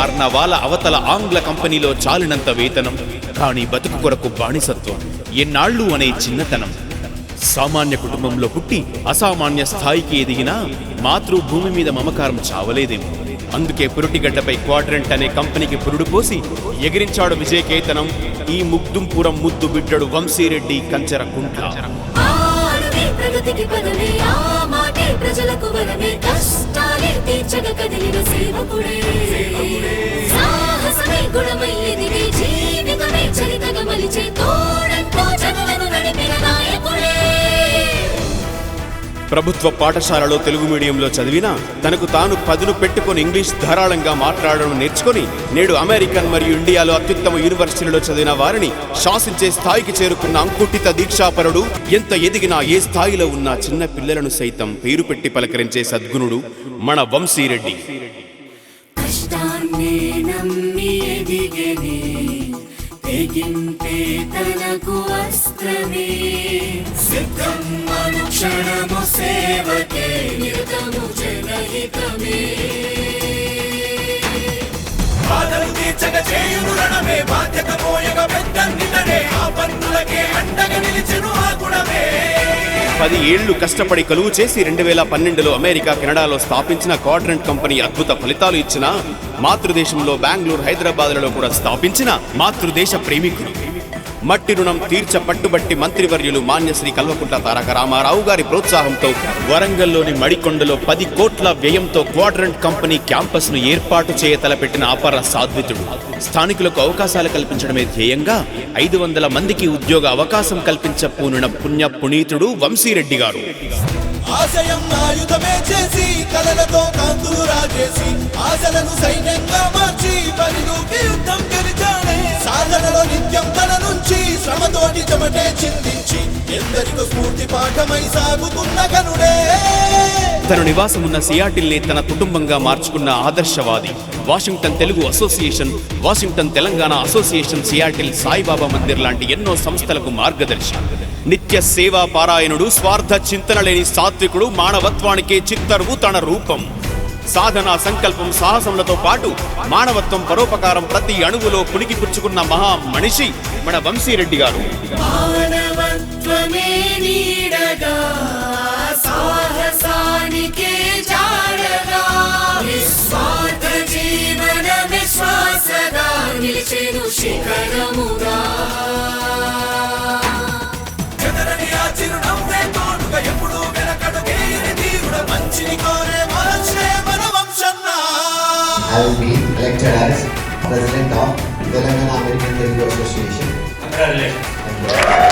ఆర్నవాల అవతల ఆంగ్ల కంపెనీలో చాలినంత వేతనం, కానీ బతుకు కొరకు బానిసత్వం, ఎన్నాళ్ళు అనే చిన్నతనం. సామాన్య కుటుంబంలో పుట్టి అసామాన్య స్థాయికి ఎదిగినా మాతృభూమి మీద మమకారం చావలేదేమో. అందుకే పురుటిగడ్డపై క్వాడ్రంట్ అనే కంపెనీకి పురుడు పోసి ఎగిరించాడు విజయకేతనం ఈ ముగ్దుంపురం ముద్దు బిడ్డడు వంశీరెడ్డి కంచెర కుంట్ల. ప్రగతికి పదమే ఆ మాటే ప్రజలకు వరమే, కష్టాలే తీర్చగ కదిలిన సేవకుడే, సాహసమే గుణమై ఎదిగే జీవితమే చరితగా మలిచే తోడంతో జనులను నడిపిన నాయకుడే. ప్రభుత్వ పాఠశాలలో తెలుగు మీడియంలో చదివినా తనకు తాను పదును పెట్టుకుని ఇంగ్లీష్ ధారాళంగా మాట్లాడడం నేర్చుకుని నేడు అమెరికన్ మరియు ఇండియాలో అత్యుత్తమ యూనివర్సిటీలో చదివిన వారిని శాసించే స్థాయికి చేరుకున్న అంకుటిత దీక్షాపరుడు, ఎంత ఎదిగినా ఏ స్థాయిలో ఉన్న చిన్న పిల్లలను సైతం పేరు పెట్టి పలకరించే సద్గుణుడు మన వంశీరెడ్డి. తనకు అస్త్రమే సిద్ధం అనుక్షణము సేవకే నిరతము జనహితమే. బాధలు తీర్చగ చేయును రణమే, బాధ్యత మోయగ పెద్దన్నిటనే, ఆ పన్నులకే అండగా నిలిచెను ఆ గుణమే. 10 ఏళ్లు కష్టపడి కలువు చేసి 2012లో అమెరికా కెనడాలో స్థాపించిన క్వాడ్రంట్ కంపెనీ అద్భుత ఫలితాలు ఇచ్చిన, మాతృదేశంలో బెంగళూరు హైదరాబాద్లలో కూడా స్థాపించిన మాతృదేశ ప్రేమికుడు. మట్టి రుణం తీర్చ పట్టుబట్టి మంత్రివర్యులు మాన్యశ్రీ కల్వకుంట్ల తారక రామారావు గారి ప్రోత్సాహంతో వరంగల్లోని మడికొండలో 10 కోట్ల వ్యయంతో క్వాడ్రంట్ కంపెనీ క్యాంపస్ ను ఏర్పాటు చేయ తలపెట్టిన అపర సాధ్వితుడు. స్థానికులకు అవకాశాలు కల్పించడమే ధ్యేయంగా 500 మందికి ఉద్యోగ అవకాశం కల్పించపూనిన పుణ్య పునీతుడు వంశీరెడ్డి గారు. ఆశయం ఆయుధమే చేసి కలలతో కాంతులు రాజేసి ఆశలను సైన్యంగా మార్చి బలిదూకి యుద్ధం గెలిచాడే. సాధనలో నిత్యం తన నుంచి శ్రమతోటి చెమటే చిందించి ఎందరికో స్ఫూర్తి పాఠమై సాగుతున్న గనుడే. తన నివాసమున్న సియాటిల్ని తన కుటుంబంగా మార్చుకున్న ఆదర్శవాది. Washington Telugu association, Washington Telangana association, Seattle Saibaba Mandir లాంటి ఎన్నో సంస్థలకు మార్గదర్శి. నిత్య సేవా పారాయణుడు, స్వార్థ చింతన లేని సాత్వికుడు, మానవత్వానికే చిత్తరువు తన రూపం. సాధన, సంకల్పం, సాహసములతో పాటు మానవత్వం, పరోపకారం ప్రతి అణువులో పుణికి పుచ్చుకున్న మహా మనిషి మన వంశీరెడ్డి గారు. సాహసానికే జాడగా నిస్వార్థ జీవన విశ్వాసగా నిలిచెను శిఖరముగా. చెదరని ఆ చిరునవ్వే తోడుగా ఎప్పుడు వెనకడుగేయని తీరుడ మంచిని కోరే మహర్షే మన వంశన్న. I will be elected as President of Telangana American Telugu Association. Congratulations.